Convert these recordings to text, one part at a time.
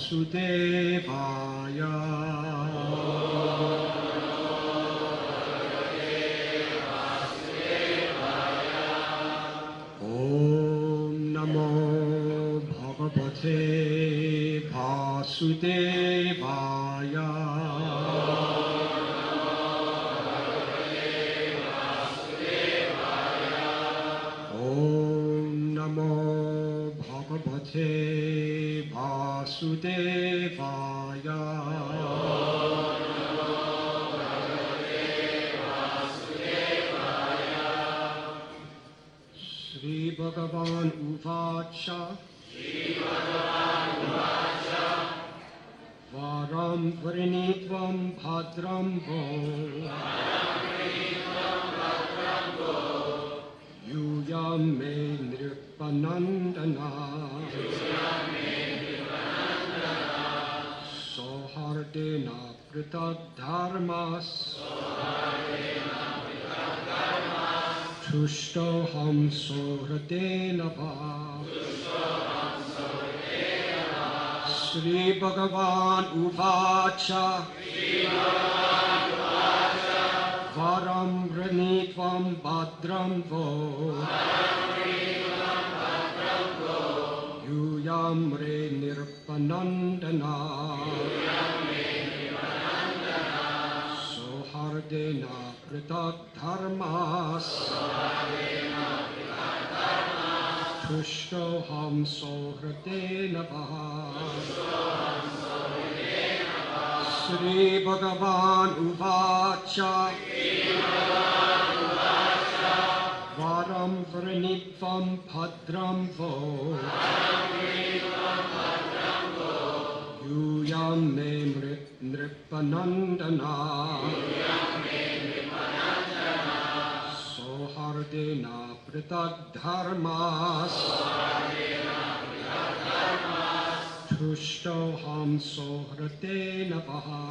Vasudevaya. Om Namo Bhagavate Vasudevaya. Om Namo Bhagavate Vasudevaya. Shri Bhagavan Uvacha. Varam Varinitvam Bhadram Vo. Yuyam Me Nripanandana. Sohardena Pritad Dharmas. Tushtoham Sohradena Va. Shri Bhagavan Uvacha. Varam Vrinitvam Bhadram Vo. Yuyam Re Nirpanandana. Sohardena Pritad Dharmas. Tushtoham Sohradena Vaha. Shri Bhagavan Uvacha. Varam Vrinitvam Bhadram Vo. Yuyam Me Nripanandana. Sohardena Pritad Dharmas. Tushtoham Sohradena Vaha.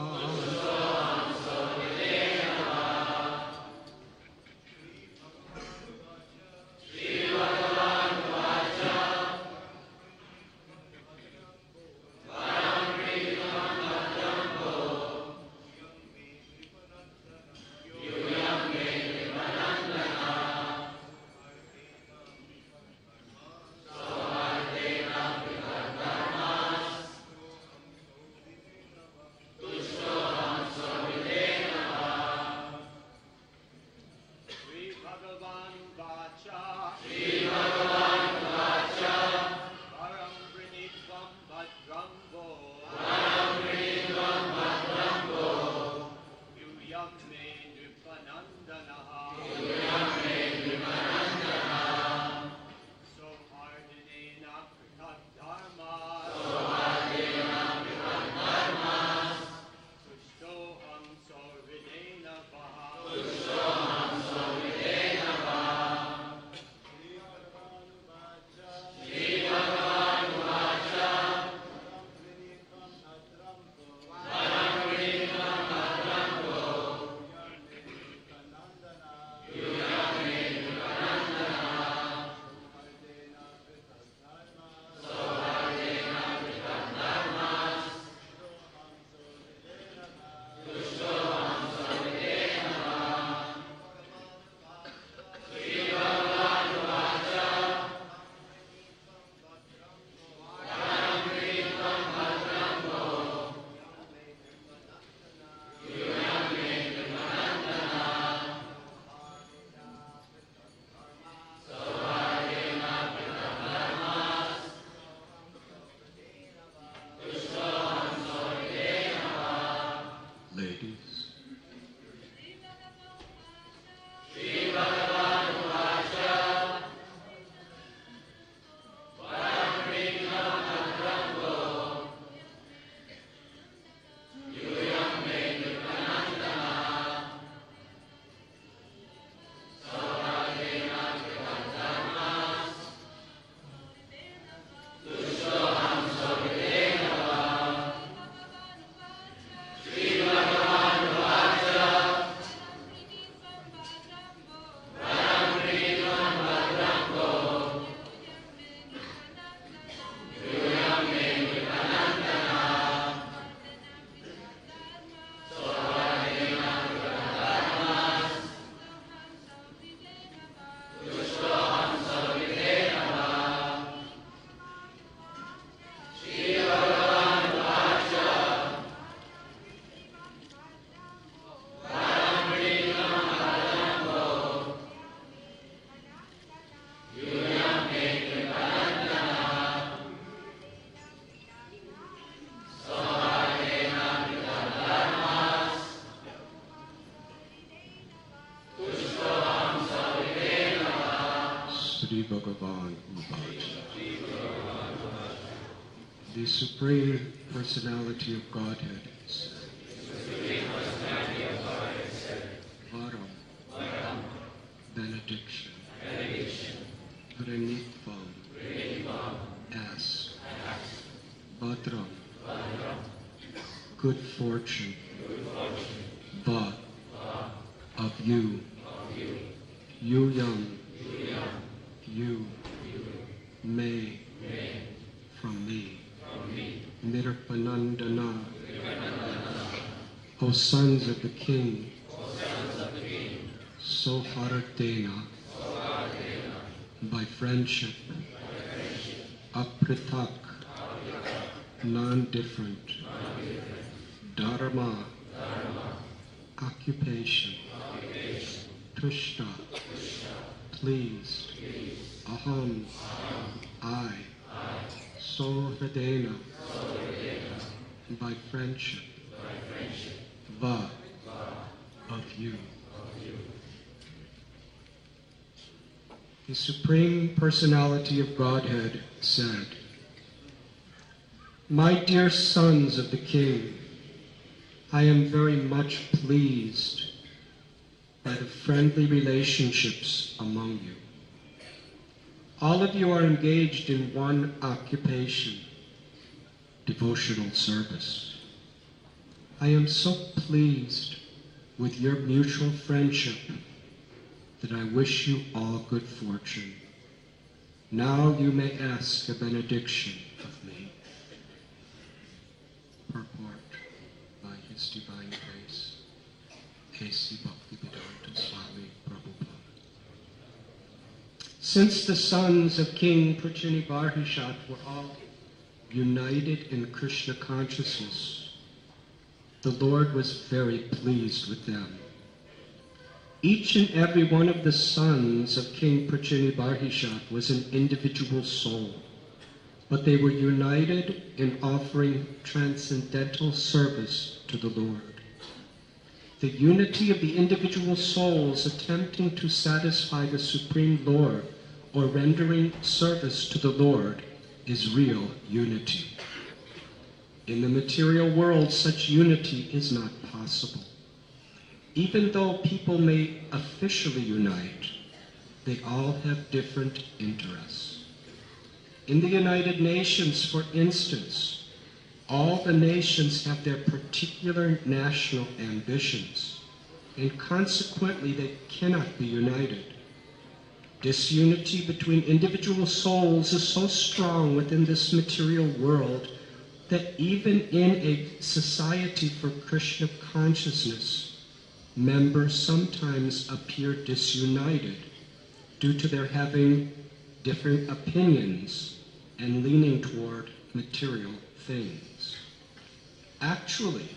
Shri Bhagavan Uvacha. The Supreme Personality of Godhead said, Varam, benediction, Pranitvam, ask, Bhadram, good fortune, Va, of you, Yuyam, you, may, from me, Nirpanandana, O sons of the King, Soharatena, by friendship, Apritak, non-different, Dharma, occupation, Tushta, pleased, Aham, I, Sohradena, by friendship, Va, of you. The Supreme Personality of Godhead said, My dear sons of the King, I am very much pleased by the friendly relationships among you. All of you are engaged in one occupation, devotional service. I am so pleased with your mutual friendship that I wish you all good fortune. Now you may ask a benediction of me. Purport by His Divine Grace, A.C. Bhaktivedanta Swami Prabhupada. Since the sons of King Prachinibarhishat were all united in Krishna consciousness, the Lord was very pleased with them. Each and every one of the sons of King Prachinibarhishat was an individual soul, but they were united in offering transcendental service to the Lord. The unity of the individual souls attempting to satisfy the Supreme Lord or rendering service to the Lord is real unity. In the material world, such unity is not possible. Even though people may officially unite, they all have different interests. In the United Nations, for instance, all the nations have their particular national ambitions, and consequently they cannot be united. Disunity between individual souls is so strong within this material world that even in a society for Krishna consciousness, members sometimes appear disunited due to their having different opinions and leaning toward material things. Actually,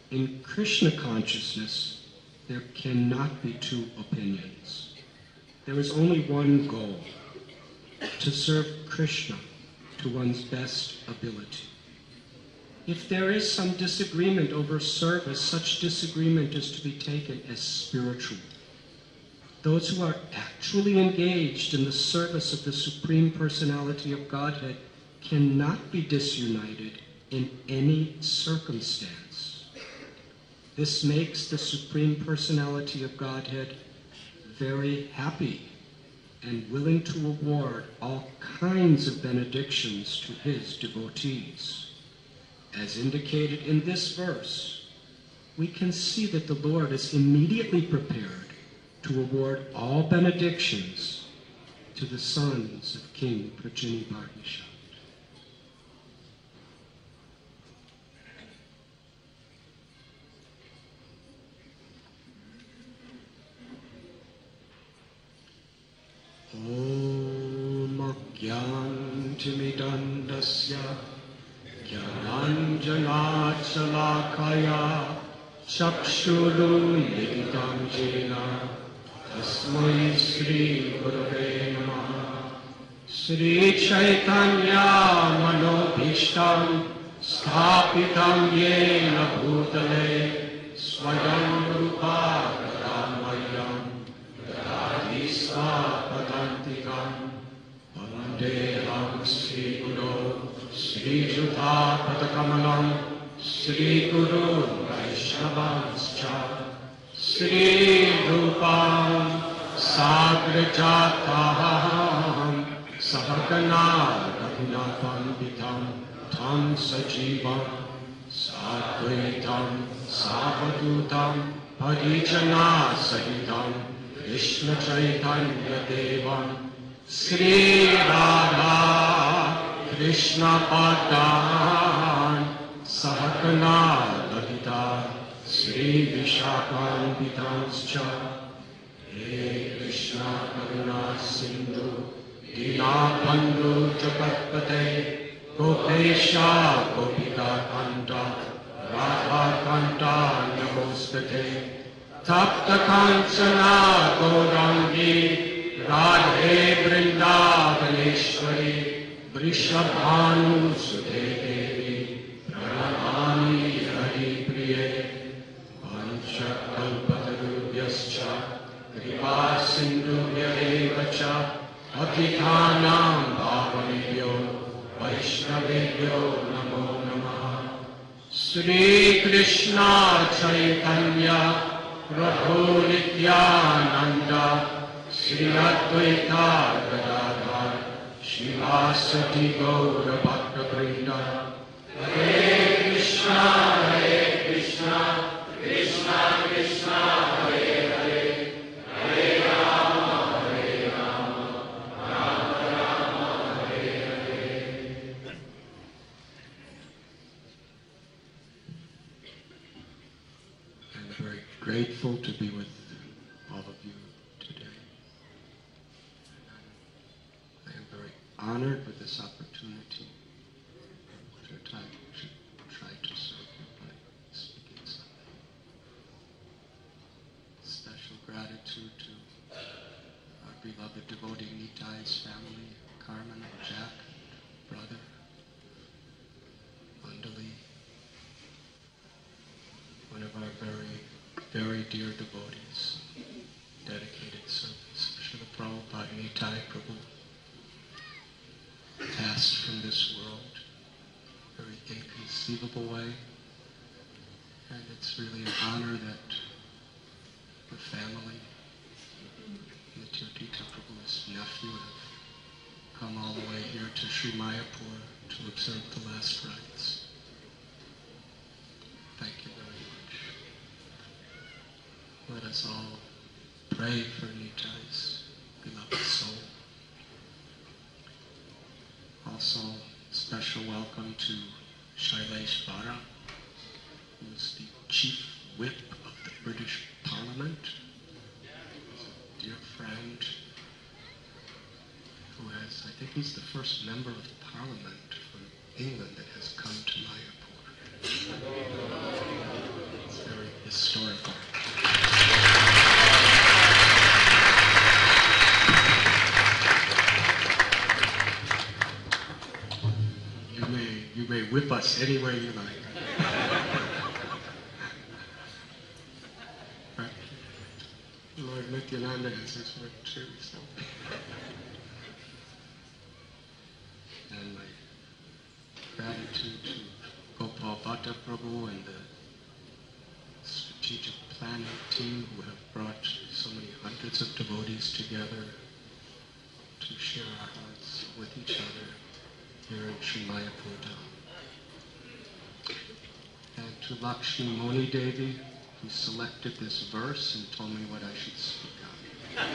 in Krishna consciousness, there cannot be two opinions. There is only one goal, to serve Krishna to one's best ability. If there is some disagreement over service, such disagreement is to be taken as spiritual. Those who are actually engaged in the service of the Supreme Personality of Godhead cannot be disunited in any circumstance. This makes the Supreme Personality of Godhead very happy and willing to award all kinds of benedictions to his devotees. As indicated in this verse, we can see that the Lord is immediately prepared to award all benedictions to the sons of King Prachinibarhishat. Om Agyantimidandasya Jnananjanachalakaya Chakshurunditam Jena Tasmai Sri Gurave Namaha Sri Chaitanya Manobhishtam Sthapitam Yena Bhutale Swayam Rupa Ramayam Dadi Svapadantikam Padakamalam Sri Guru Vaishnavanscha Sri Rupam Sagrajataham Sahagana Raghunatham Vitam Tam Sajivam Sadvaitam Savadutam Parijana Sahitam Krishna Chaitanya Devam Sri Radha Krishna Padan Sahakana Lalita Sri Vishakam Vidanscha He Krishna Karuna Sindhu Dinabandhu Jagatpate Gopesha Gopika Kanta Radha Kanta Namostate Tapta Kancana Gaurangi Radhe Vrindavaneshwari Vrishabhanu Sudhe Devi Pranamami Hari Priye Vancha Kalpatarubhyascha Kripa Sindhubhya Evacha Adhikanam Bhavamibhyo Vaishnavibhyo Namo Namaha Sri Krishna Chaitanya Prabhu Nityananda Sri Advaita Gadadhar Shivasati Gaura Bhakta Vrinda Hare Krishna Krishna Krishna Hare Hare Hare Rama Rama Rama Hare Hare. I'm very grateful to be with all of you today. I am very honored with this opportunity to try to serve you by speaking something. Special gratitude to our beloved devotee Nitai's family, Carmen, Jack, brother, Mandali, one of our very, very dear devotees, dedicated service. Srila Prabhupada Nitai Prabhu passed from this world in a very inconceivable way, and it's really an honor that the family and the Tirtha Prabhu's nephew have come all the way here to Sri Mayapur to observe the last rites. Thank you very much. Let us all pray for Nitai's beloved soul. Also, special welcome to Shailesh Vara, who is the Chief Whip of the British Parliament. He's a dear friend who has, I think he's the first member of Parliament from England that has come to Mayapur. It's very historical. You may whip us any way you like. But Lord Nityananda has his word too, so. And my gratitude to Gopal Bhatta Prabhu and the strategic planning team who have brought so many hundreds of devotees together to share our hearts with each other here in Sri Mayapur Dham. And to Lakshmi Moni Devi, who selected this verse and told me what I should speak on.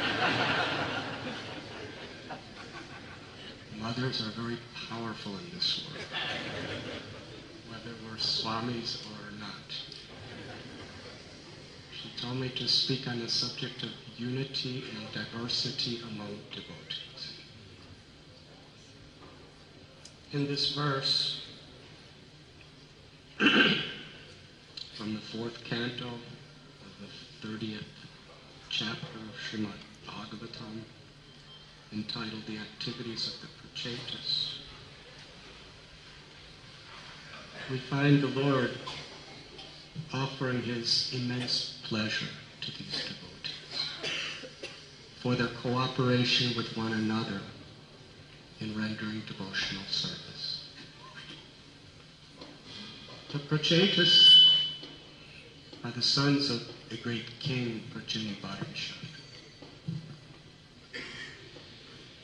Mothers are very powerful in this world, whether we're Swamis or not. She told me to speak on the subject of unity and diversity among devotees. In this verse, from the 4th canto of the 30th chapter of Srimad Bhagavatam, entitled The Activities of the Prachetas, we find the Lord offering his immense pleasure to these devotees for their cooperation with one another in rendering devotional service. The Prachetas are the sons of the great king Prachini.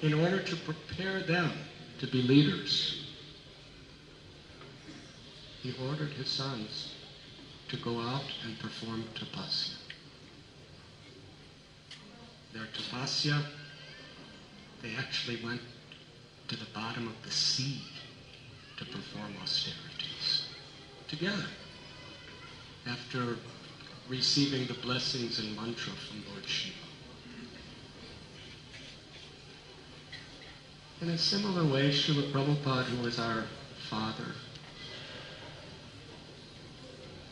In order to prepare them to be leaders, he ordered his sons to go out and perform tapasya. Their tapasya, they actually went to the bottom of the sea to perform austerities together after receiving the blessings and mantra from Lord Shiva. In a similar way, Srila Prabhupada, who was our father,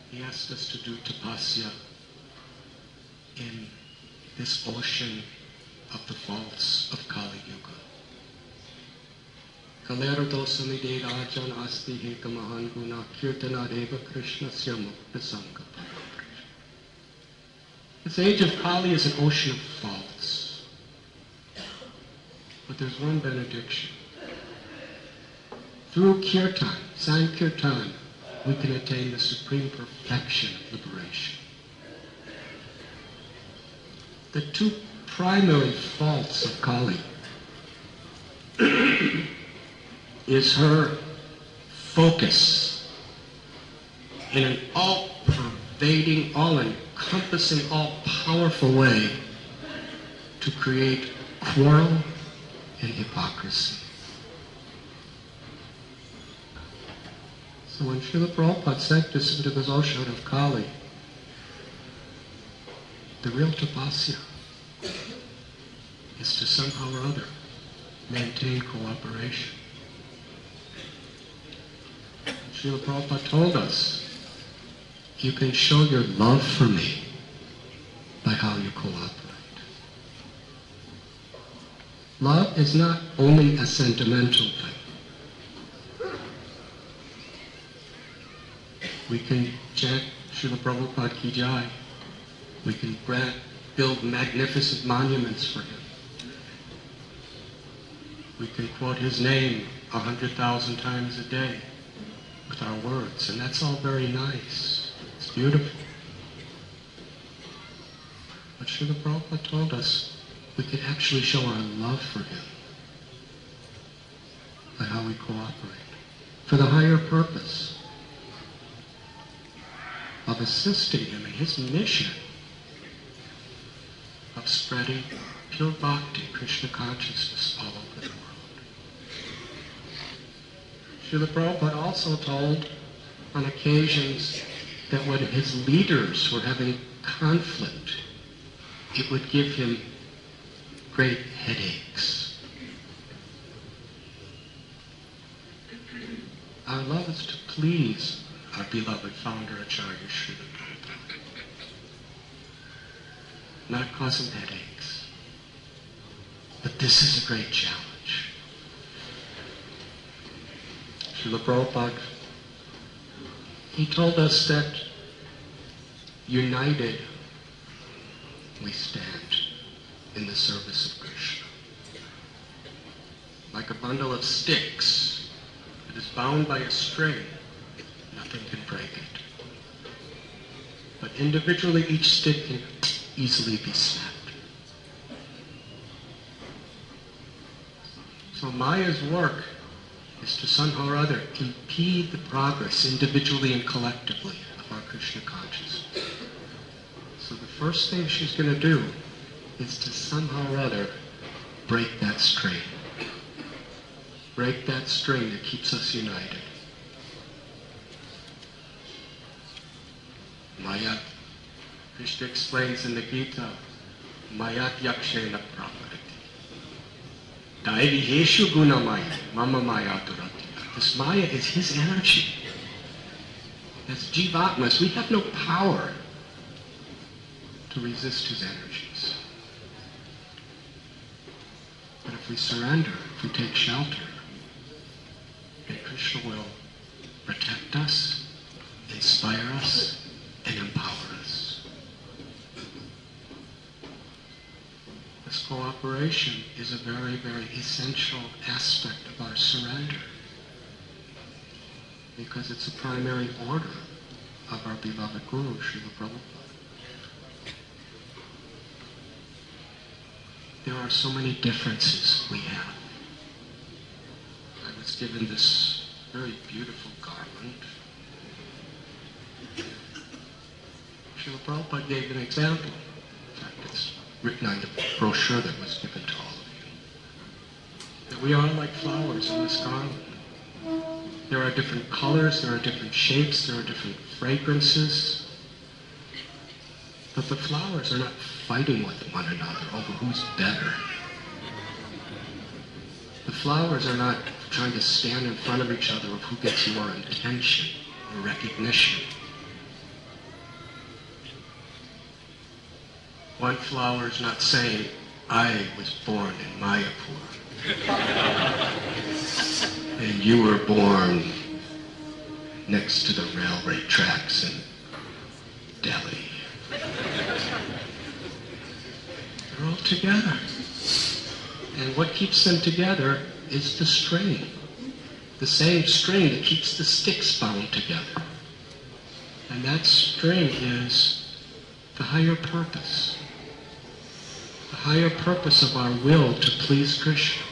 he asked us to do tapasya in this ocean of the faults of Kali Yuga. Kalera dosamide rajan asti heka mahan guna kirtana eva krishnasya mukta sangha. This age of Kali is an ocean of faults. But there's one benediction. Through kirtan, sankirtan, we can attain the supreme perfection of liberation. The two primary faults of Kali is her focus in an all-pervading, all-encompassing, all-powerful way to create quarrel and hypocrisy. So when Srila Prabhupada sent us into this ocean of Kali, the real tapasya is to somehow or other maintain cooperation. Srila Prabhupada told us, you can show your love for me by how you cooperate. Love is not only a sentimental thing. We can chant Srila Prabhupada Ki Jai. We can build magnificent monuments for him. We can quote his name 100,000 times a day with our words, and that's all very nice. It's beautiful. But Srila Prabhupada told us we could actually show our love for him by how we cooperate for the higher purpose of assisting him in his mission of spreading pure bhakti, Krishna consciousness all over the world. Srila Prabhupada also told on occasions that when his leaders were having conflict, it would give him great headaches. Our love is to please our beloved founder Acharya Srila Prabhupada, not cause him headaches. But this is a great challenge. Srila Prabhupada, he told us that united we stand in the service of Krishna. Like a bundle of sticks that is bound by a string, nothing can break it. But individually each stick can easily be snapped. So Maya's work is to somehow or other impede the progress individually and collectively of our Krishna consciousness. So the first thing she's going to do is to somehow or other break that string. Break that string that keeps us united. Mayat, Krishna explains in the Gita, Mayat yakshena praparati. Daivi heshu guna maya, mama maya durati. This Maya is his energy. As Jivatmas, we have no power to resist his energies. But if we surrender, if we take shelter, then Krishna will protect us, inspire us, and empower us. This cooperation is a very, very essential aspect of our surrender. because it's a primary order of our beloved Guru, Srila Prabhupada. There are so many differences we have. I was given this very beautiful garland. Srila Prabhupada gave an example. In fact, it's written on the brochure that was given to all of you. That we are like flowers in this garland. There are different colors, there are different shapes, there are different fragrances. But the flowers are not fighting with one another over who's better. The flowers are not trying to stand in front of each other of who gets more attention or recognition. One flower is not saying, I was born in Mayapur, and you were born next to the railway tracks in Delhi. They're all together. And what keeps them together is the string. The same string that keeps the sticks bound together. And that string is the higher purpose. The higher purpose of our will to please Krishna.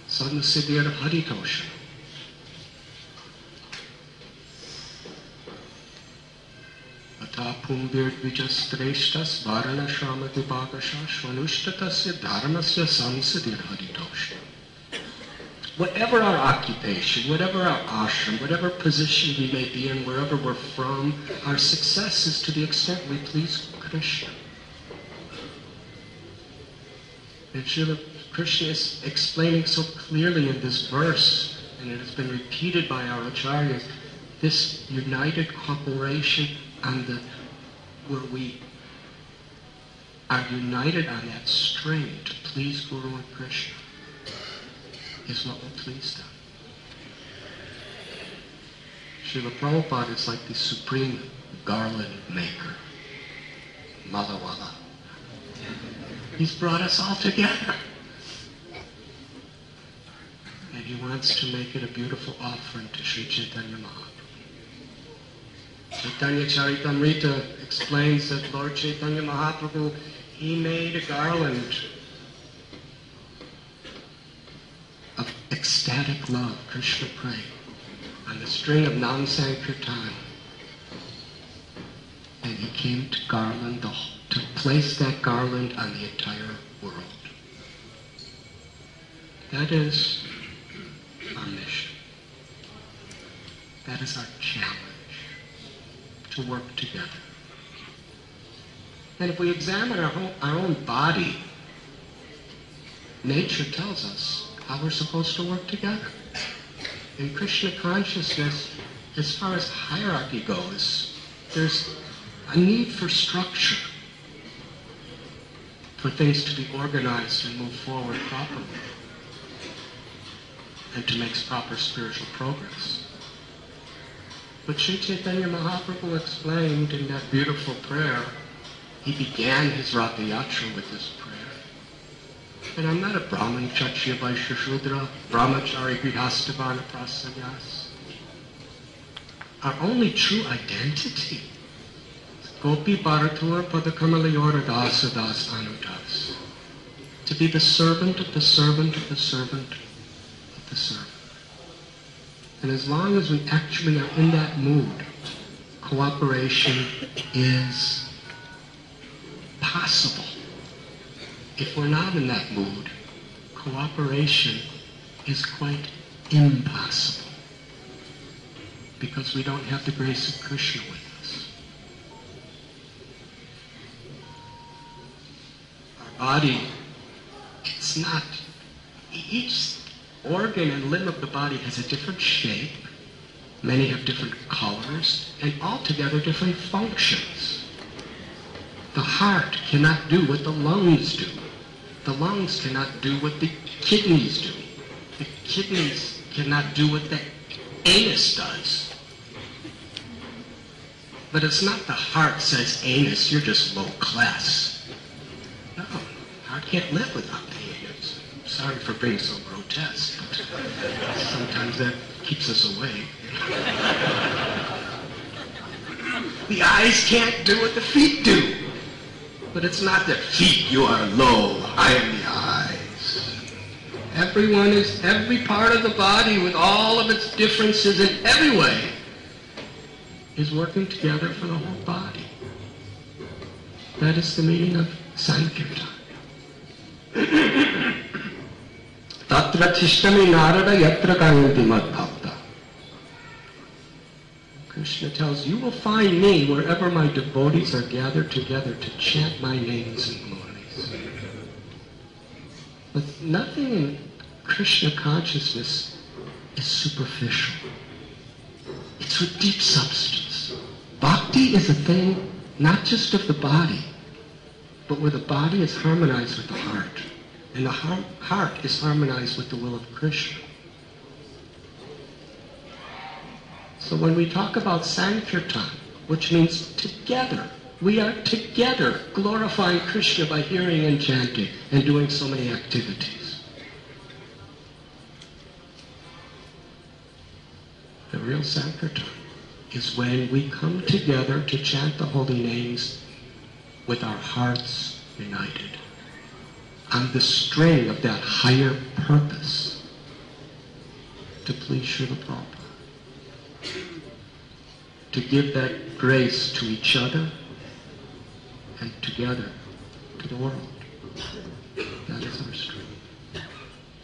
Sadhana Haritosha. Ata pumbir dvijashreshtas varana shrama vibhakasha shvanushtatasya dharmasya samsadir haritosha. Whatever our occupation, whatever our ashram, whatever position we may be in, wherever we're from, our success is to the extent we please Krishna. And Srila Krishna is explaining so clearly in this verse, and it has been repeated by our acharyas, this united cooperation on where we are united on that string to please Guru and Krishna is what will please them. Srila Prabhupada is like the supreme garland maker, Malawala. He's brought us all together. And he wants to make it a beautiful offering to Sri Chaitanya Mahaprabhu. Chaitanya Charitamrita explains that Lord Chaitanya Mahaprabhu, he made a garland of ecstatic love, Krishna prema, on the string of Nam Sankirtan. And he came to garland to place that garland on the entire world. That is our mission. That is our challenge, to work together. And if we examine our own body, nature tells us how we're supposed to work together. In Krishna consciousness, as far as hierarchy goes, there's a need for structure, for things to be organized and move forward properly, and to make proper spiritual progress. But Sri Chaitanya Mahaprabhu explained in that beautiful prayer, he began his Ratha Yatra with this prayer. And I'm not a Brahman, Kshatriya, Vaishya, Shudra, Brahmachari, Grihastha, Prasanyas. Our only true identity is Gopi Bharatur Padakamalaya Dasa Das Anudas. To be the servant of the servant of the servant of the servant. And as long as we actually are in that mood, cooperation is possible. If we're not in that mood, cooperation is quite impossible, because we don't have the grace of Krishna with us. Our body, it's not, each organ and limb of the body has a different shape, many have different colors, and altogether different functions. The heart cannot do what the lungs do. The lungs cannot do what the kidneys do. The kidneys cannot do what the anus does. But it's not the heart says, anus, you're just low class. No, heart can't live without the anus. Sorry for being so grotesque, but sometimes that keeps us awake. The eyes can't do what the feet do. But it's not the feet you are low, I am the eyes. Every part of the body with all of its differences in every way is working together for the whole body. That is the meaning of Sankirtan. Tatra tishtami narada yatra kayanti madbhakta. Krishna tells, you will find me wherever my devotees are gathered together to chant my names and glories. But nothing in Krishna consciousness is superficial. It's with deep substance. Bhakti is a thing not just of the body, but where the body is harmonized with the heart, and the heart is harmonized with the will of Krishna. So when we talk about Sankirtan, which means together, we are together glorifying Krishna by hearing and chanting and doing so many activities. The real Sankirtan is when we come together to chant the holy names with our hearts united on the string of that higher purpose to please Srila Prabhupada, to give that grace to each other and together to the world. That is our strength.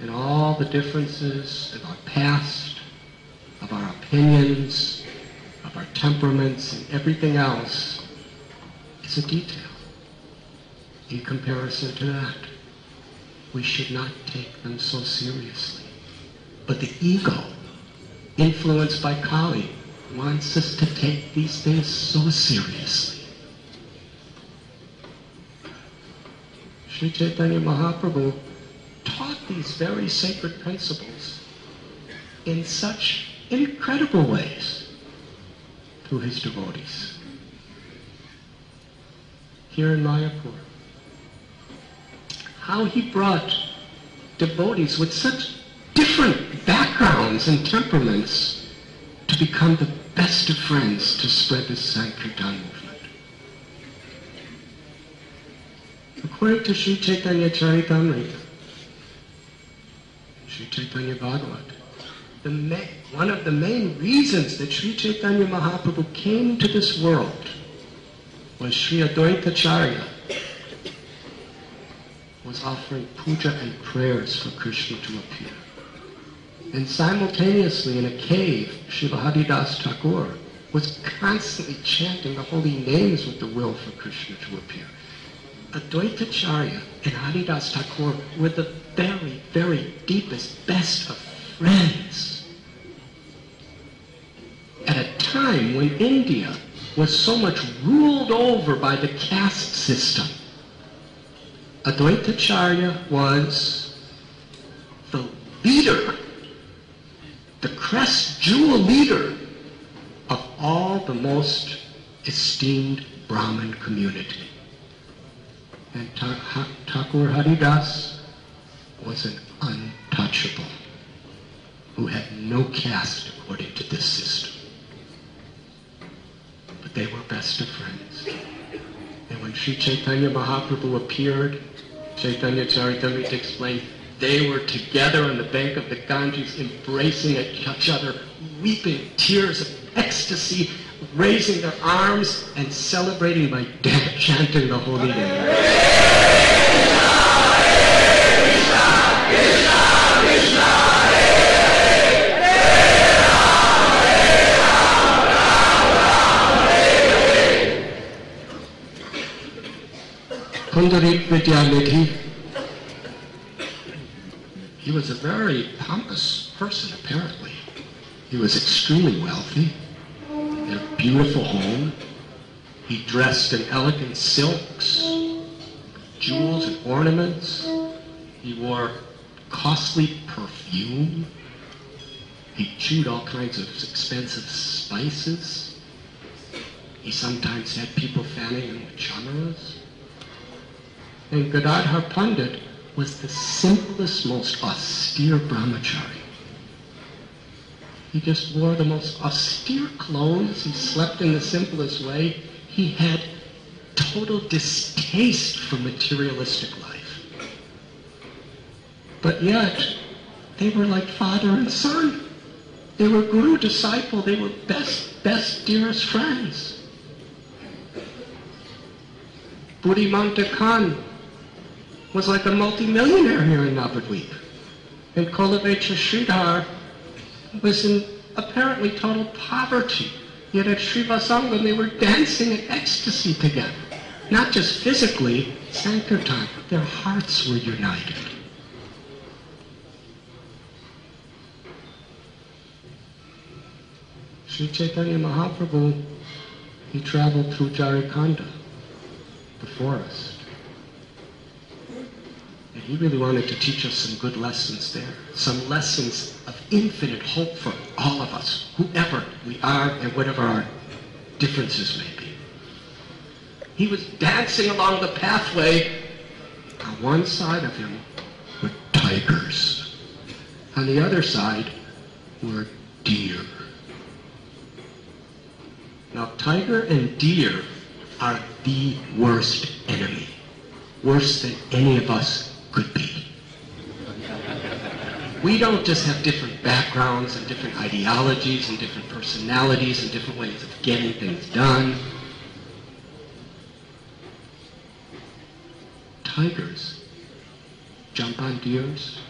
And all the differences of our past, of our opinions, of our temperaments, and everything else is a detail in comparison to that. We should not take them so seriously. But the ego, influenced by Kali, wants us to take these things so seriously. Sri Chaitanya Mahaprabhu taught these very sacred principles in such incredible ways to his devotees. Here in Mayapur, how he brought devotees with such different backgrounds and temperaments to become the best of friends to spread this Sankirtan movement. According to Sri Chaitanya Charitamrita, Sri Chaitanya Bhagavat, one of the main reasons that Sri Chaitanya Mahaprabhu came to this world was Sri Advaitacharya was offering puja and prayers for Krishna to appear. And simultaneously in a cave, Srila Haridas Thakur was constantly chanting the holy names with the will for Krishna to appear. Advaitacharya and Haridas Thakur were the very, very deepest, best of friends. At a time when India was so much ruled over by the caste system, Advaitacharya was the leader, the crest jewel leader of all the most esteemed Brahmin community. And Thakur Haridas was an untouchable who had no caste according to this system. But they were best of friends. And when Sri Chaitanya Mahaprabhu appeared, Chaitanya Charitamrita explained, they were together on the bank of the Ganges, embracing each other, weeping tears of ecstasy, raising their arms and celebrating by chanting the holy name. Pundarik Vidyalidhi, he was a very pompous person, apparently. He was extremely wealthy, he had a beautiful home. He dressed in elegant silks, jewels and ornaments. He wore costly perfume. He chewed all kinds of expensive spices. He sometimes had people fanning him with chamaras. And Gadadhar Pandit was the simplest, most austere brahmachari. He just wore the most austere clothes. He slept in the simplest way. He had total distaste for materialistic life. But yet, they were like father and son. They were guru, disciple. They were best, dearest friends. Buddhimanta Khan was like a multimillionaire here in Navadvip. And Kolavecha Sridhar was in apparently total poverty. Yet at Srivasangam they were dancing in ecstasy together. Not just physically, Sankirtan, their hearts were united. Sri Chaitanya Mahaprabhu, he traveled through Jharkhand, the forest. And he really wanted to teach us some good lessons there. Some lessons of infinite hope for all of us, whoever we are and whatever our differences may be. He was dancing along the pathway. On one side of him were tigers. On the other side were deer. Now, tiger and deer are the worst enemy. Worse than any of us could be. We don't just have different backgrounds and different ideologies and different personalities and different ways of getting things done. Tigers jump on deers.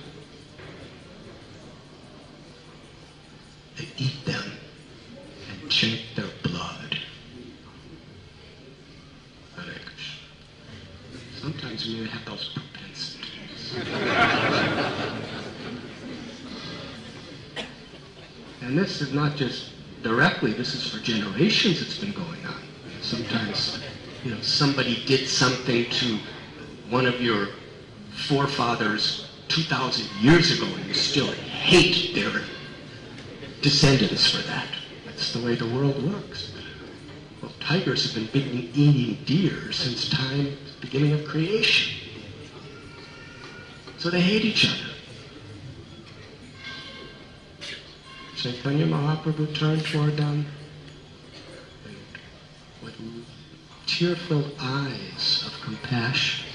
They eat them and drink their blood. Sometimes we have those propensities. And this is not just directly, this is for generations it's been going on. Sometimes, somebody did something to one of your forefathers 2,000 years ago and you still hate their descendants for that. That's the way the world works. Well, tigers have been eating deer since time, beginning of creation. So they hate each other. Chaitanya Mahaprabhu turned toward them and with tear-filled eyes of compassion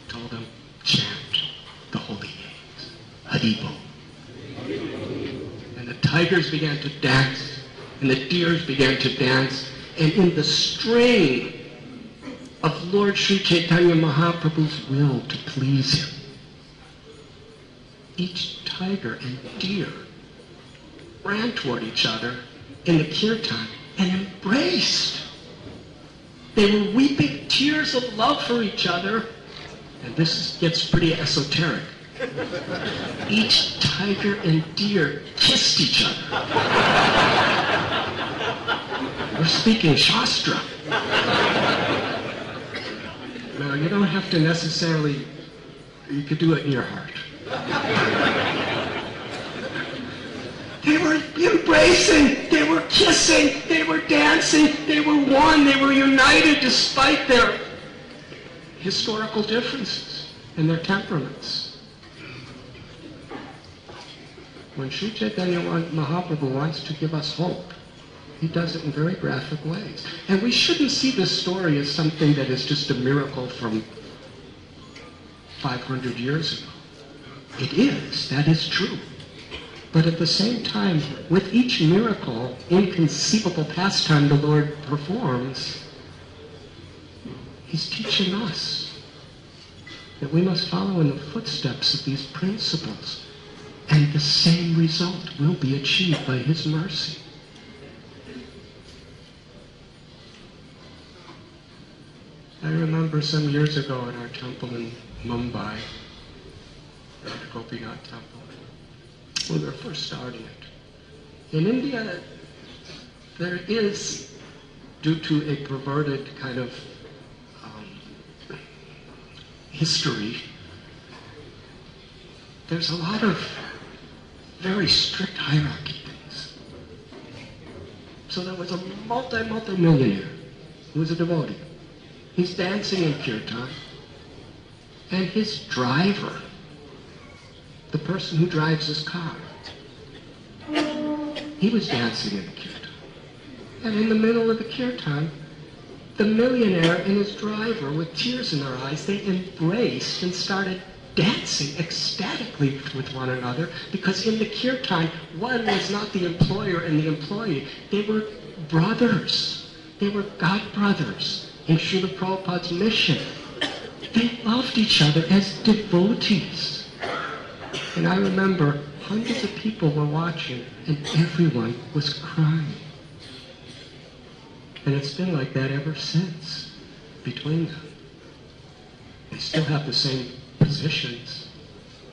told them, chant the holy names, Haribo. And the tigers began to dance, and the deers began to dance, and in the string of Lord Sri Chaitanya Mahaprabhu's will to please him, each tiger and deer ran toward each other in the kirtan and embraced. They were weeping tears of love for each other, and this gets pretty esoteric. Each tiger and deer kissed each other. We're speaking Shastra. Now, you don't have to necessarily, you could do it in your heart. They were embracing, they were kissing, they were dancing, they were one, they were united despite their historical differences and their temperaments. When Sri Chaitanya Mahaprabhu wants to give us hope, he does it in very graphic ways. And we shouldn't see this story as something that is just a miracle from 500 years ago. It is, that is true. But at the same time, with each miracle, inconceivable pastime the Lord performs, he's teaching us that we must follow in the footsteps of these principles, and the same result will be achieved by his mercy. I remember some years ago at our temple in Mumbai, the Gopinath temple, when we were first starting it. In India, there is, due to a perverted kind of history, there's a lot of very strict hierarchy things. So there was a multi-millionaire who was a devotee. He's dancing in kirtan, and his driver, the person who drives his car, he was dancing in the kirtan. And in the middle of the kirtan, the millionaire and his driver, with tears in their eyes, they embraced and started dancing ecstatically with one another, because in the kirtan, one was not the employer and the employee. They were brothers. They were God brothers in Srila Prabhupada's mission. They loved each other as devotees. And I remember hundreds of people were watching, and everyone was crying. And it's been like that ever since between them. They still have the same positions,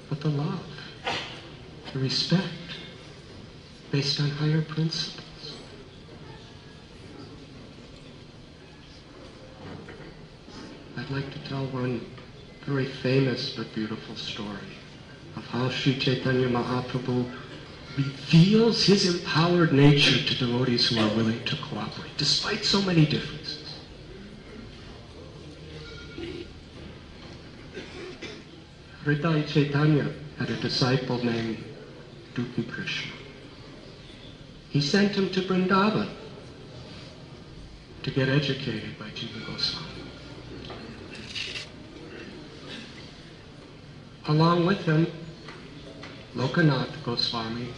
but the love, the respect, based on higher principles. I'd like to tell one very famous but beautiful story of how Sri Chaitanya Mahaprabhu reveals his empowered nature to devotees who are willing to cooperate, despite so many differences. Hridaya Chaitanya had a disciple named Duki Krishna. He sent him to Vrindavan to get educated by Jiva Goswami. Along with him, Lokanath Goswami,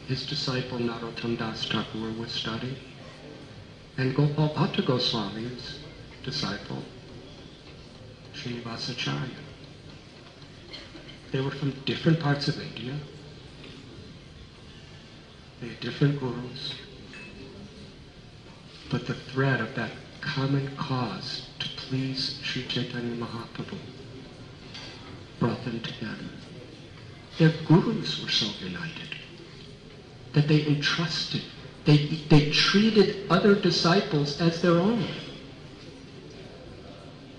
his disciple Narottam Das Thakur, was studying, and Gopal Bhatta Goswami's disciple, Srinivasacharya. They were from different parts of India. They had different gurus. But the thread of that common cause to please Sri Chaitanya Mahaprabhu brought them together. Their gurus were so united that they entrusted, they treated other disciples as their own.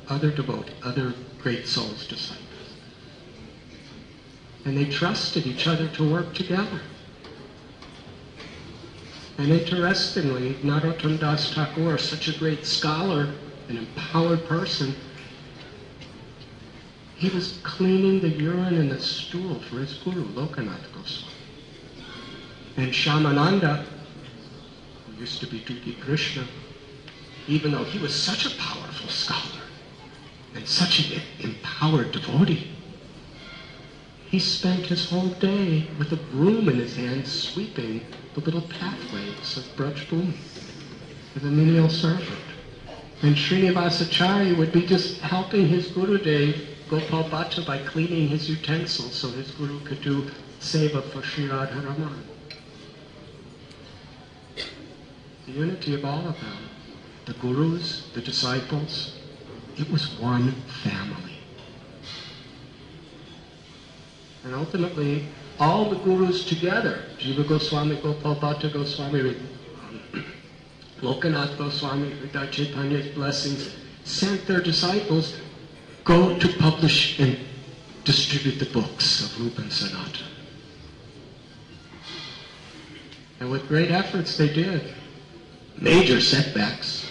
Other devotees, other great souls' disciples. And they trusted each other to work together. And interestingly, Narottam Das Thakur, such a great scholar, an empowered person, he was cleaning the urine and the stool for his guru, Lokanath Goswami. And Shyamananda, who used to be Duki Krishna, even though he was such a powerful scholar and such an empowered devotee, he spent his whole day with a broom in his hand sweeping the little pathways of Braj Bhumi with a menial servant. And Srinivasacharya would be just helping his Gurudev, Gopal Bhatta, by cleaning his utensils so his Guru could do seva for Sri Radharaman. The unity of all of them, the Gurus, the disciples, it was one family. And ultimately, all the Gurus together, Jiva Goswami, Gopal Bhatta Goswami, Lokanath Goswami, Hridaya Chaitanya's blessings, sent their disciples, go to publish and distribute the books of Rupa and Sanatana. And with great efforts they did. Major setbacks.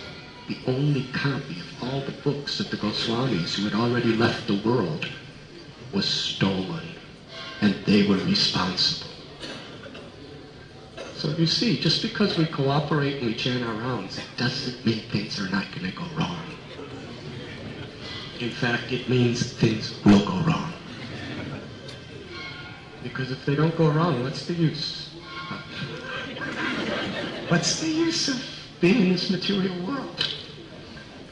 The only copy of all the books of the Goswamis who had already left the world was stolen. And they were responsible. So you see, just because we cooperate and we chant our rounds, it doesn't mean things are not going to go wrong. In fact, it means things will go wrong. Because if they don't go wrong, what's the use? What's the use of being in this material world?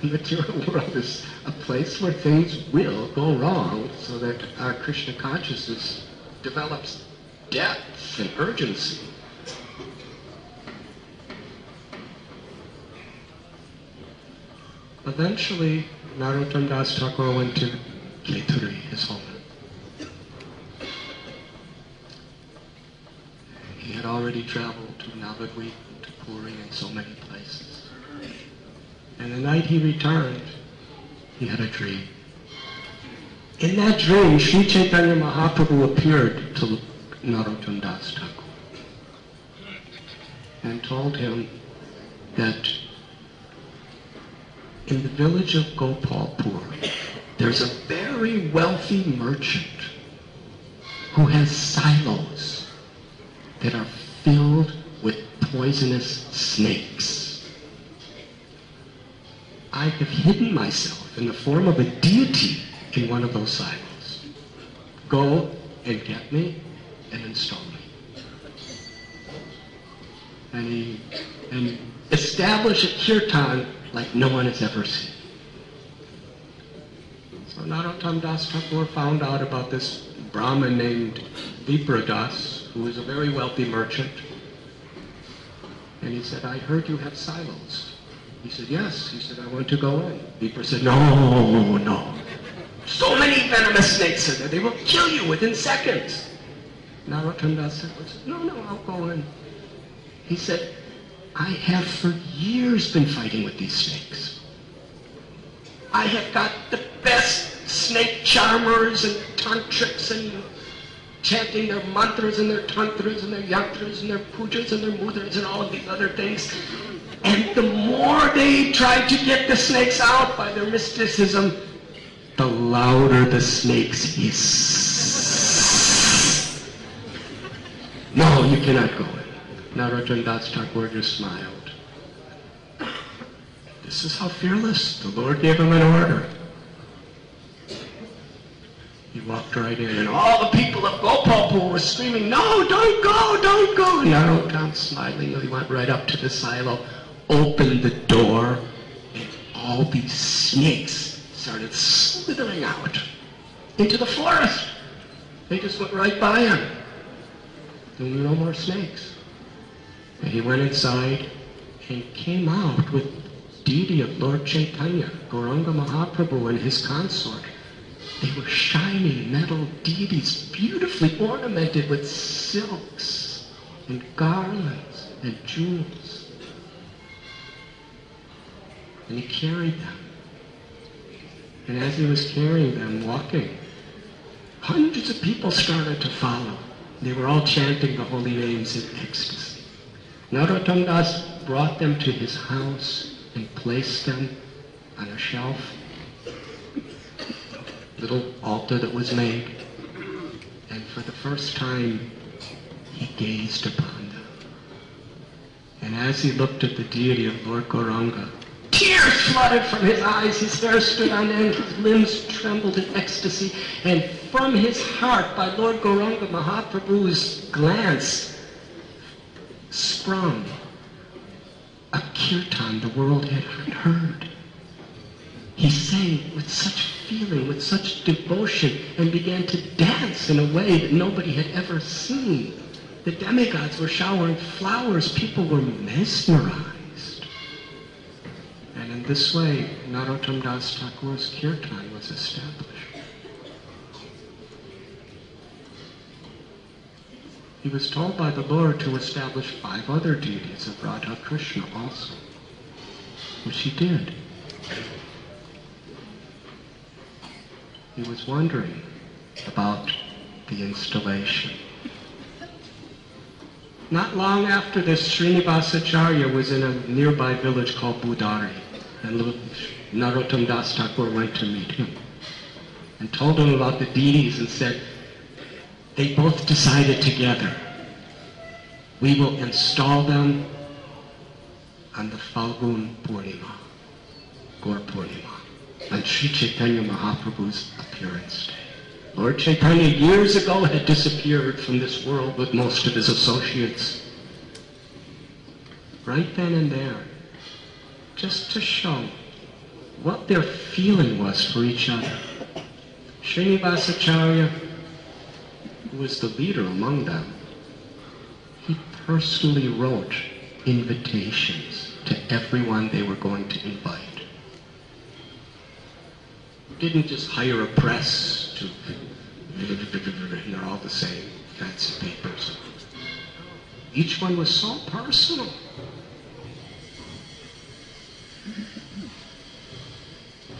The material world is a place where things will go wrong, so that our Krishna consciousness develops depth and urgency. Eventually, Narottam Das Thakur went to Keturi, his home. He had already traveled to Navadvip, to Puri, and so many places. And the night he returned, he had a dream. In that dream, Sri Chaitanya Mahaprabhu appeared to Narottam Das Thakur and told him that in the village of Gopalpur, there's a very wealthy merchant who has silos that are filled with poisonous snakes. I have hidden myself in the form of a deity in one of those silos. Go and get me and install me. And establish a kirtan like no one has ever seen. So Narottam Das Thakur found out about this Brahmin named Vipradas, who was a very wealthy merchant. And he said, I heard you have silos. He said, yes. He said, I want to go in. Vipra said, no, no. So many venomous snakes are there, they will kill you within seconds. Narottam Das Thakur said, no, I'll go in. He said, I have for years been fighting with these snakes. I have got the best snake charmers and tantrics and chanting their mantras and their tantras and their yantras and their pujas and their mudras and all of these other things. And the more they tried to get the snakes out by their mysticism, the louder the snakes hiss. No, you cannot go in. Narottam Das Thakur just smiled. This is how fearless. The Lord gave him an order. He walked right in, and all the people of Gopalpur were screaming, no, don't go, don't go. And Narottam smilingly went right up to the silo, opened the door, and all these snakes started slithering out into the forest. They just went right by him. There were no more snakes. And he went inside and came out with deity of Lord Chaitanya, Gauranga Mahaprabhu and his consort. They were shining metal deities, beautifully ornamented with silks and garlands and jewels. And he carried them. And as he was carrying them, walking, hundreds of people started to follow. They were all chanting the holy names in ecstasy. Narottam Das brought them to his house and placed them on a shelf, little altar that was made, and for the first time he gazed upon them. And as he looked at the deity of Lord Gauranga, tears flooded from his eyes, his hair stood on end, his limbs trembled in ecstasy, and from his heart, by Lord Gauranga Mahaprabhu's glance, sprung a kirtan the world had heard. He sang with such feeling, with such devotion, and began to dance in a way that nobody had ever seen. The demigods were showering flowers. People were mesmerized. And in this way, Narottam Das Thakur's kirtan was established. He was told by the Lord to establish 5 other deities of Radha Krishna also, which he did. He was wondering about the installation. Not long after this, Srinivasacharya was in a nearby village called Budari, and Narottam Das Thakur went to meet him and told him about the deities and said, they both decided together, we will install them on the Falgun Purnima, Gaur Purnima, on Sri Chaitanya Mahaprabhu's appearance day. Lord Chaitanya years ago had disappeared from this world with most of his associates. Right then and there, just to show what their feeling was for each other. Srinivasacharya, who was the leader among them, he personally wrote invitations to everyone they were going to invite. Didn't just hire a press to, and they're all the same, fancy papers. Each one was so personal.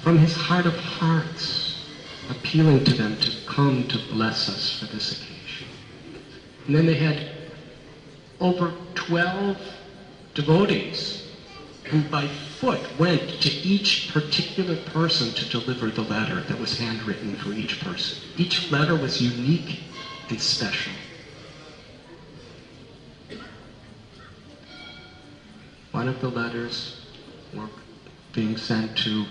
From his heart of hearts, appealing to them to come to bless us for this occasion. And then they had over 12 devotees who by foot went to each particular person to deliver the letter that was handwritten for each person. Each letter was unique and special. one of the letters were being sent to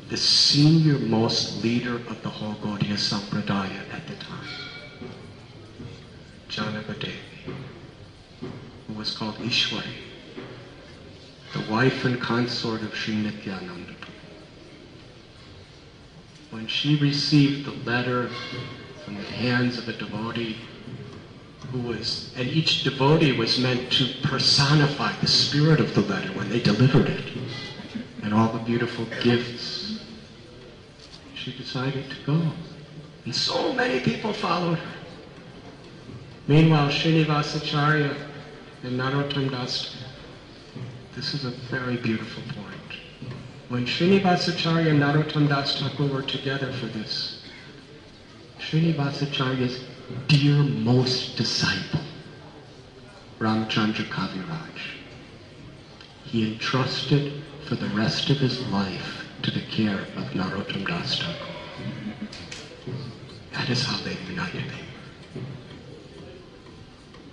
the senior most leader of the whole Gaudiya Sampradaya at the time, Janavadevi, who was called Ishwari, the wife and consort of Sri Nityananda. When she received the letter from the hands of a devotee and each devotee was meant to personify the spirit of the letter when they delivered it, and all the beautiful gifts, she decided to go. And so many people followed her. Meanwhile, Srinivasacharya and Narottam Das, this is a very beautiful point. When Srinivasacharya and Narottam Das Thakur were together for this, Srinivasacharya's dearmost disciple, Ramchandra Kaviraj, he entrusted for the rest of his life to the care of Narottam Das Thakur. That is how they united.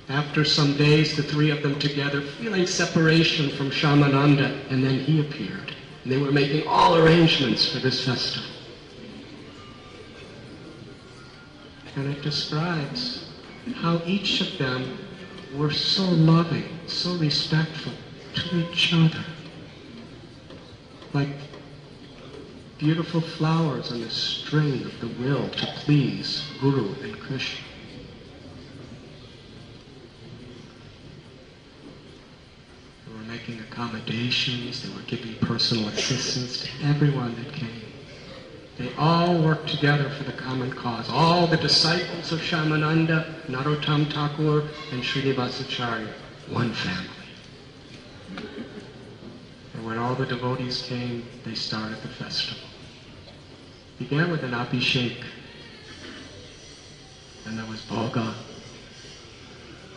After some days, the three of them together, feeling separation from Shyamananda, and then he appeared. And they were making all arrangements for this festival. And it describes how each of them were so loving, so respectful to each other. Like beautiful flowers on a string of the will to please Guru and Krishna. They were making accommodations, they were giving personal assistance to everyone that came. They all worked together for the common cause. All the disciples of Shyamananda, Narottam Thakur, and Srinivasacharya, one family. And when all the devotees came, they started the festival. It began with an abhishek, and there was bhoga,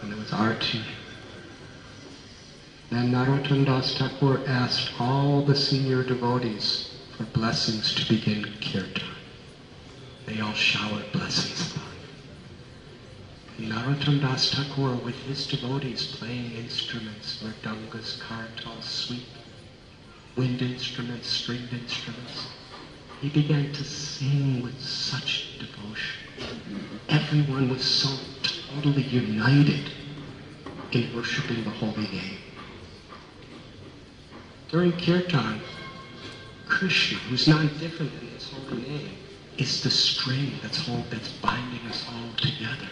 and there was arti. Then Narottam Das Thakur asked all the senior devotees for blessings to begin kirtan. They all showered blessings upon him. Narottam Das Thakur, with his devotees playing instruments, mridangas, kartals, sweet wind instruments, stringed instruments, he began to sing with such devotion. Everyone was so totally united in worshiping the holy name. During kirtan, Krishna, who's non-different in his holy name, is the string that's binding us all together.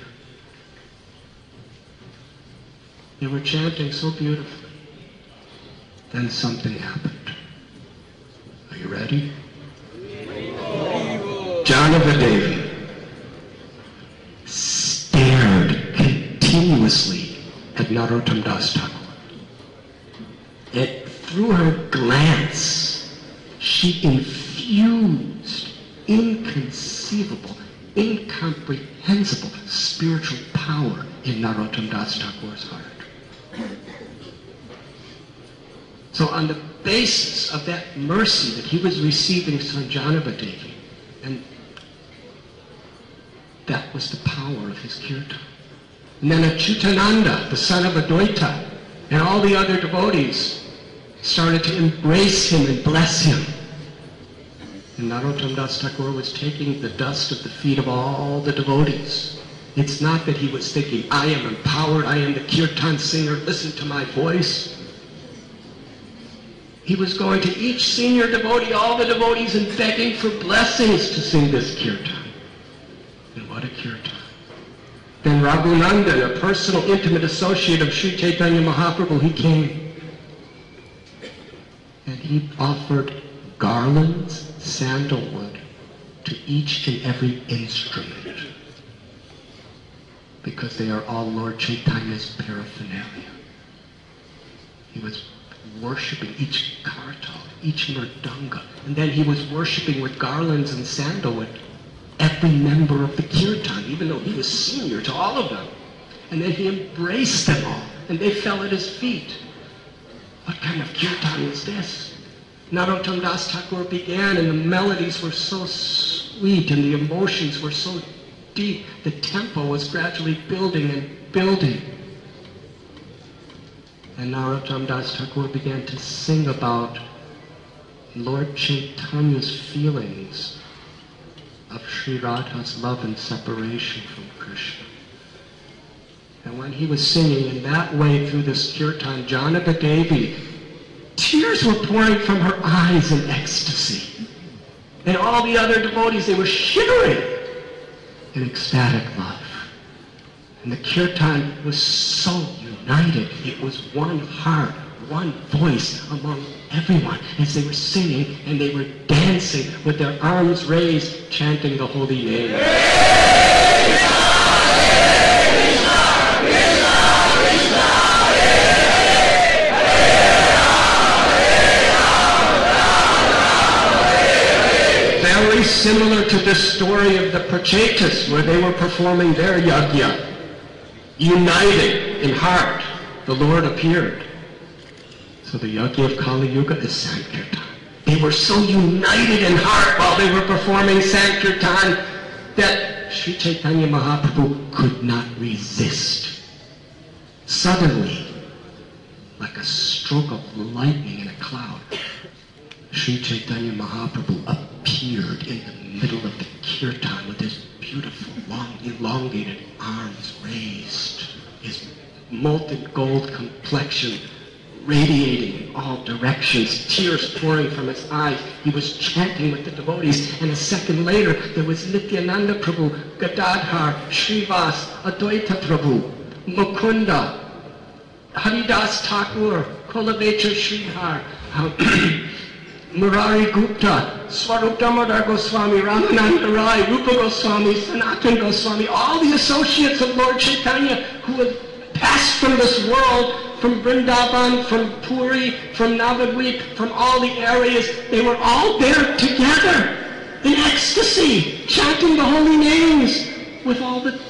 They were chanting so beautifully. Then something happened. Are you ready? Janavadevi stared continuously at Narottam Das Thakur. And through her glance, she infused inconceivable, incomprehensible spiritual power in Narottam Das Thakur's heart. So on the basis of that mercy that he was receiving from Janavadevi, and that was the power of his kirtan. And then Achyutananda, the son of Advaita, and all the other devotees started to embrace him and bless him. And Narottam Das Thakur was taking the dust of the feet of all the devotees. It's not that he was thinking, I am empowered, I am the kirtan singer, listen to my voice. He was going to each senior devotee, all the devotees, and begging for blessings to sing this kirtan. And what a kirtan. Then Raghunandan, a personal, intimate associate of Sri Chaitanya Mahaprabhu, he came. And he offered garlands, sandalwood, to each and every instrument. Because they are all Lord Chaitanya's paraphernalia. He was worshipping each kartal, each mridanga, and then he was worshipping with garlands and sandalwood every member of the kirtan, even though he was senior to all of them. And then he embraced them all, and they fell at his feet. What kind of kirtan is this? Narottam Das Thakur began, and the melodies were so sweet, and the emotions were so deep. The tempo was gradually building and building. And Narottam Das Thakur began to sing about Lord Chaitanya's feelings of Sri Radha's love and separation from Krishna. And when he was singing in that way through this kirtan, Janaka Devi, tears were pouring from her eyes in ecstasy. And all the other devotees, they were shivering in ecstatic love. And the kirtan was so united. It was one heart, one voice among everyone as they were singing and they were dancing with their arms raised, chanting the holy name. Very similar to this story of the Prachetas, where they were performing their yajna. United in heart, the Lord appeared. So the yajna of Kali Yuga is Sankirtan. They were so united in heart while they were performing Sankirtan that Sri Chaitanya Mahaprabhu could not resist. Suddenly, like a stroke of lightning in a cloud, Sri Chaitanya Mahaprabhu appeared in the middle of the kirtan with his beautiful, long, elongated arms raised, his molten gold complexion radiating in all directions, tears pouring from his eyes. He was chanting with the devotees, and a second later there was Nityananda Prabhu, Gadadhar, Srivas, Advaita Prabhu, Mukunda, Haridas Thakur, Kolavecha Sridhar, Murari Gupta, Swarup Damodar Goswami, Ramananda Rai, Rupa Goswami, Sanatan Goswami, all the associates of Lord Chaitanya who had passed from this world, from Vrindavan, from Puri, from Navadvip, from all the areas, they were all there together in ecstasy, chanting the holy names with all the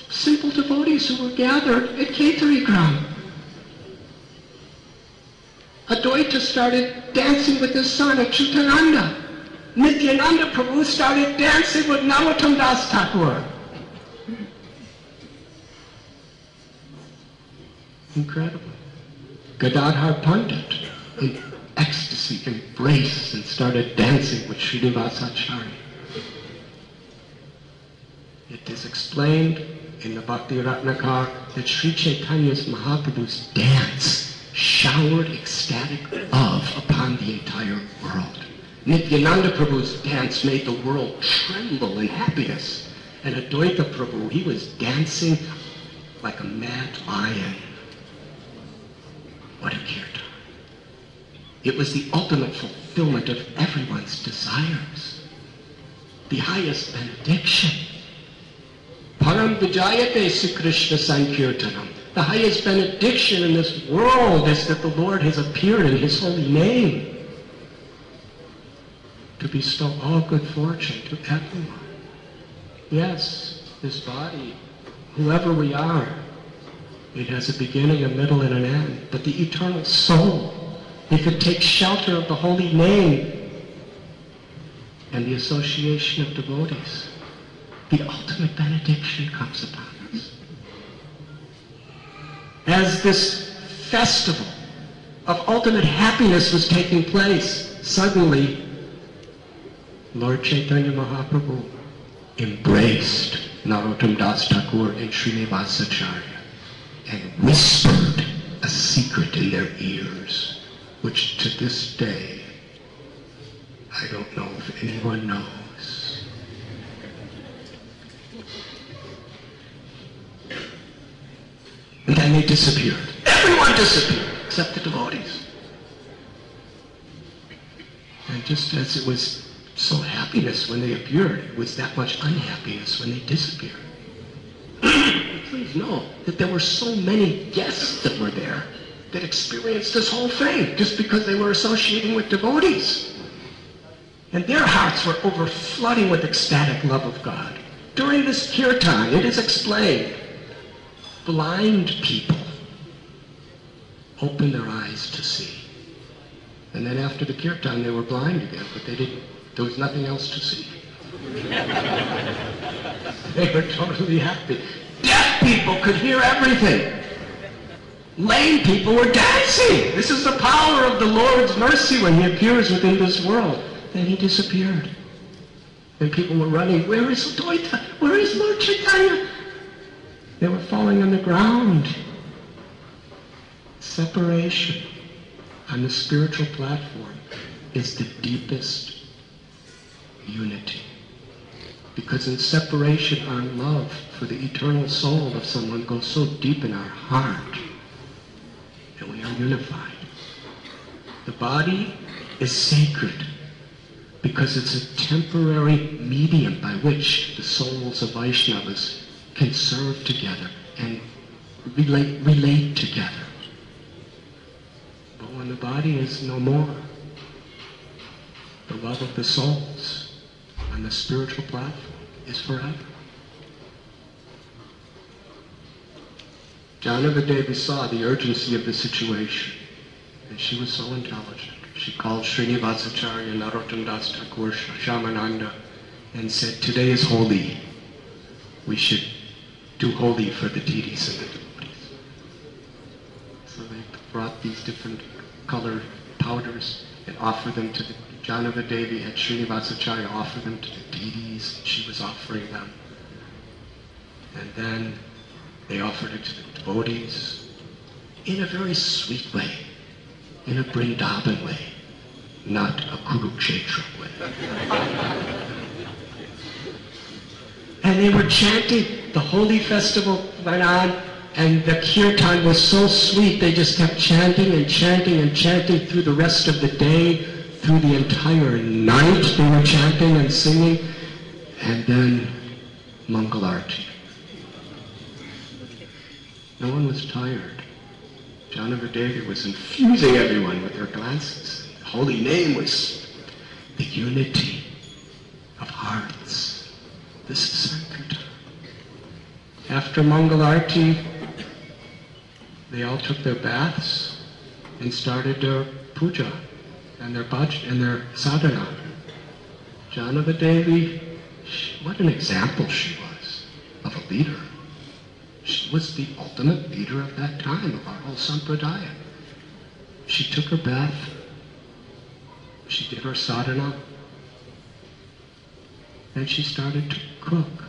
simple devotees who were gathered at Ketari Gram. Advaita started dancing with his son, Achyutananda. Nityananda Prabhu started dancing with Narottam Das Thakur. Incredible. Gadadhar Pandit, in ecstasy, embraced and started dancing with Srinivasacharya. It is explained in the Bhakti Ratnakar that Sri Chaitanya's Mahaprabhu's dance showered ecstatic love upon the entire world. Nityananda Prabhu's dance made the world tremble in happiness. And Advaita Prabhu, he was dancing like a mad lion. What a kirtan. It was the ultimate fulfillment of everyone's desires. The highest benediction. Param Vijayate Sri Krishna Sankirtanam. The highest benediction in this world is that the Lord has appeared in his holy name to bestow all good fortune to everyone. Yes, this body, whoever we are, it has a beginning, a middle, and an end. But the eternal soul, if it takes shelter of the holy name and the association of devotees, the ultimate benediction comes upon us. As this festival of ultimate happiness was taking place, suddenly Lord Chaitanya Mahaprabhu embraced Narottam Das Thakur and Srinivasacharya and whispered a secret in their ears, which to this day I don't know if anyone knows. And then they disappeared. Everyone disappeared, except the devotees. And just as it was so happiness when they appeared, it was that much unhappiness when they disappeared. Please know that there were so many guests that were there that experienced this whole thing just because they were associating with devotees. And their hearts were overflooding with ecstatic love of God. During this kirtan, it is explained, blind people opened their eyes to see. And then after the kirtan, they were blind again, but there was nothing else to see. They were totally happy. Deaf people could hear everything. Lame people were dancing. This is the power of the Lord's mercy when he appears within this world. Then he disappeared. And people were running, where is Advaita? Where is Lord Chaitanya? They were falling on the ground. Separation on the spiritual platform is the deepest unity. Because in separation, our love for the eternal soul of someone goes so deep in our heart that we are unified. The body is sacred because it's a temporary medium by which the souls of Vaishnavas can serve together and relate together. But when the body is no more, the love of the souls on the spiritual platform is forever. Janavadevi saw the urgency of the situation, and she was so intelligent. She called Srinivasacharya Narottam Das Thakur Shamananda and said, today is holy. We should do holy for the deities and the devotees. So they brought these different colored powders and offered them to the Janavadevi, had Srinivasacharya offer them to the deities. She was offering them. And then they offered it to the devotees in a very sweet way, in a Vrindavan way, not a Kurukshetra way. And they were chanting. The holy festival went on, and the kirtan was so sweet, they just kept chanting and chanting and chanting through the rest of the day, through the entire night they were chanting and singing, and then Mangalarti. No one was tired. Janavadevi was infusing everyone with her glances. The holy name was the unity of hearts. This is Sankirtan. After Mangalarti, they all took their baths and started their puja and their bhajan and their sadhana. Janavadevi, what an example she was of a leader. She was the ultimate leader of that time, of our whole sampradaya. She took her bath, she did her sadhana, and she started to cook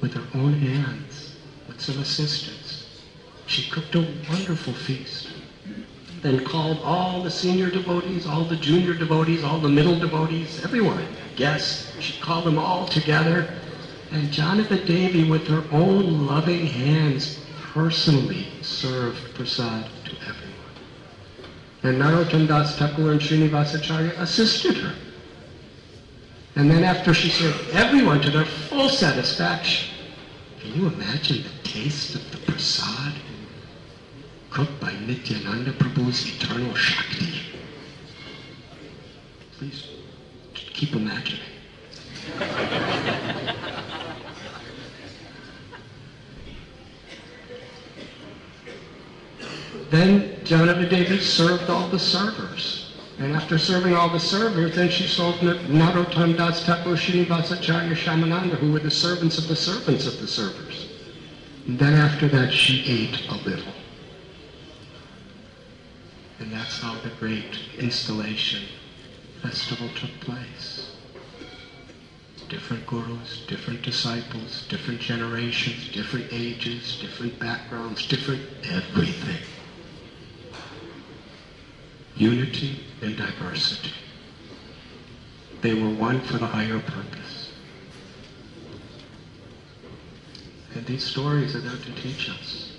with her own hands, with some assistance. She cooked a wonderful feast, then called all the senior devotees, all the junior devotees, all the middle devotees, everyone, guests. She called them all together. And Janavadevi, with her own loving hands, personally served prasad to everyone. And Narottam Das Thakur and Srinivasacharya assisted her. And then after she served everyone to their full satisfaction, can you imagine the taste of the prasad cooked by Nityananda Prabhu's eternal Shakti? Please keep imagining. Then Janavadevi served all the servers. And after serving all the servers, then she served Narottam Das Thakur Srinivasacharya Shamananda, who were the servants of the servers. And then after that, she ate a little. And that's how the great installation festival took place. Different gurus, different disciples, different generations, different ages, different backgrounds, different everything. Unity in diversity. They were one for the higher purpose. And these stories are there to teach us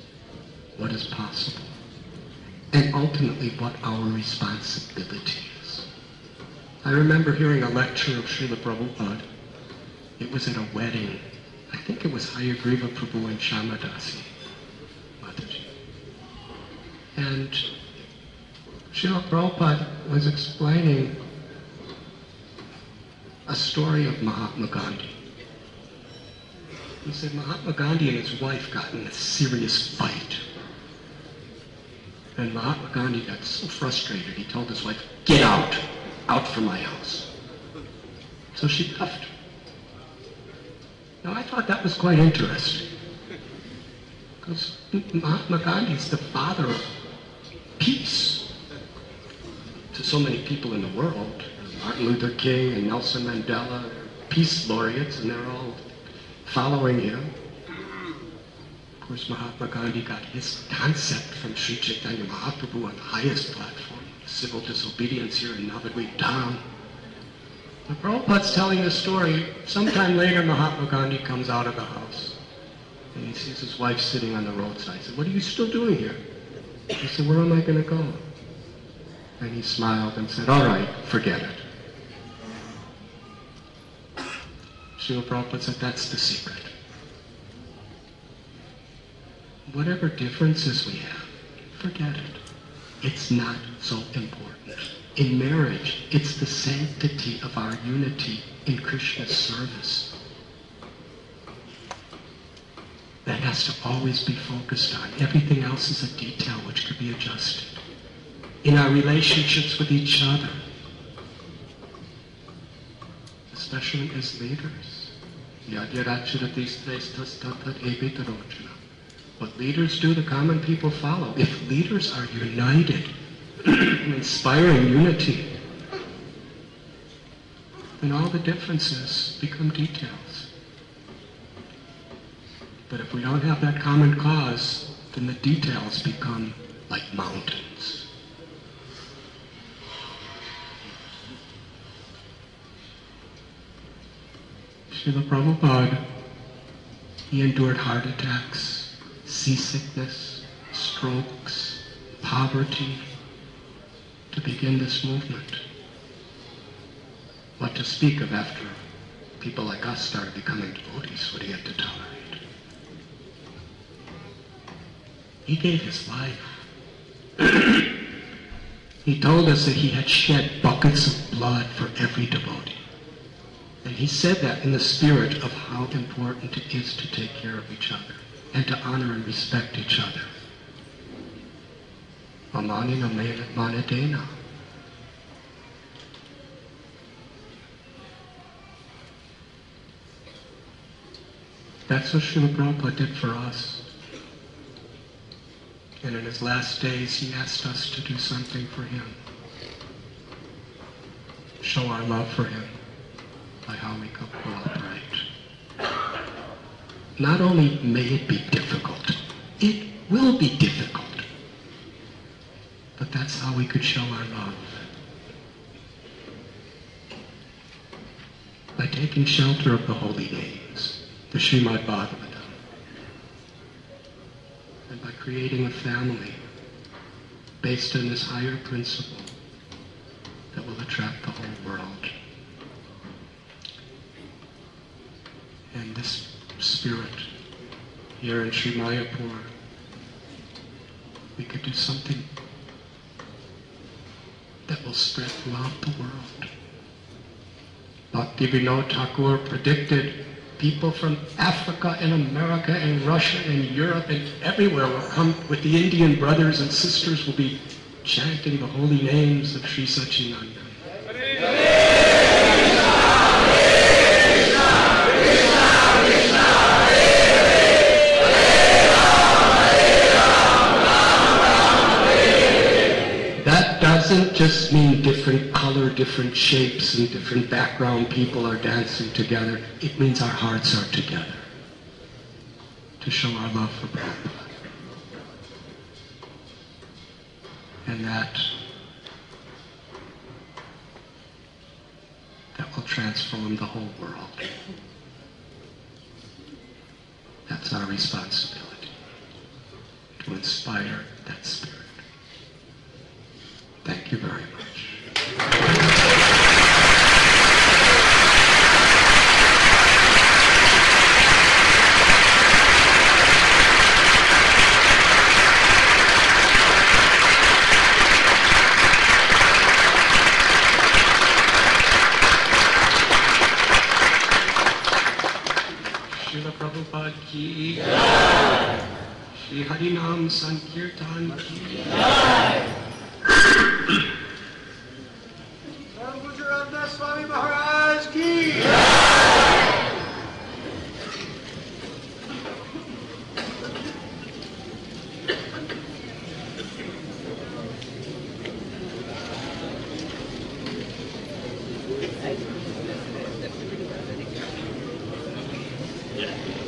what is possible and ultimately what our responsibility is. I remember hearing a lecture of Srila Prabhupada. It was at a wedding. I think it was Hayagriva Prabhu and Shamadasi Mataji. And Srila Prabhupada was explaining a story of Mahatma Gandhi. He said Mahatma Gandhi and his wife got in a serious fight. And Mahatma Gandhi got so frustrated, he told his wife, "Get out from my house." So she left. Now I thought that was quite interesting, because Mahatma Gandhi is the father peace to so many people in the world. Martin Luther King and Nelson Mandela are peace laureates, and they're all following him. Of course, Mahatma Gandhi got his concept from Sri Chaitanya Mahaprabhu on the highest platform, civil disobedience here in Navadvip town. The Prabhupada's telling the story. Sometime later, Mahatma Gandhi comes out of the house, and he sees his wife sitting on the roadside. He said, "What are you still doing here?" He said, "Where am I going to go?" And he smiled and said, "All right, forget it." Srila Prabhupada said, that's the secret. Whatever differences we have, forget it. It's not so important. In marriage, it's the sanctity of our unity in Krishna's service that has to always be focused on. Everything else is a detail which could be adjusted. In our relationships with each other, especially as leaders. What leaders do, the common people follow. If leaders are united in inspiring unity, then all the differences become details. But if we don't have that common cause, then the details become like mountains. Srila Prabhupada, he endured heart attacks, seasickness, strokes, poverty to begin this movement. What to speak of after people like us started becoming devotees, what he had to tolerate. He gave his life. He told us that he had shed buckets of blood for every devotee. And he said that in the spirit of how important it is to take care of each other and to honor and respect each other. Amanina manadena. That's what Srila Prabhupada did for us. And in his last days, he asked us to do something for him. Show our love for him by how we cooperate. Not only may it be difficult, it will be difficult. But that's how we could show our love. By taking shelter of the holy names, the Srimad Bhagavatam, and by creating a family based on this higher principle that will attract the whole world. And this spirit here in Sri Mayapur, we could do something that will spread throughout the world. Bhakti Vinod Thakur predicted people from Africa and America and Russia and Europe and everywhere will come with the Indian brothers and sisters, will be chanting the holy names of Sri Satchidananda. Doesn't just mean different color, different shapes, and different background people are dancing together. It means our hearts are together to show our love for Prabhupada. And that will transform the whole world. That's our responsibility, to inspire that spirit. Thank you very much. Srila Prabhupada ki jai. Shri Harinam Sankirtan ki jai. Swami Maharaj ki Yeah.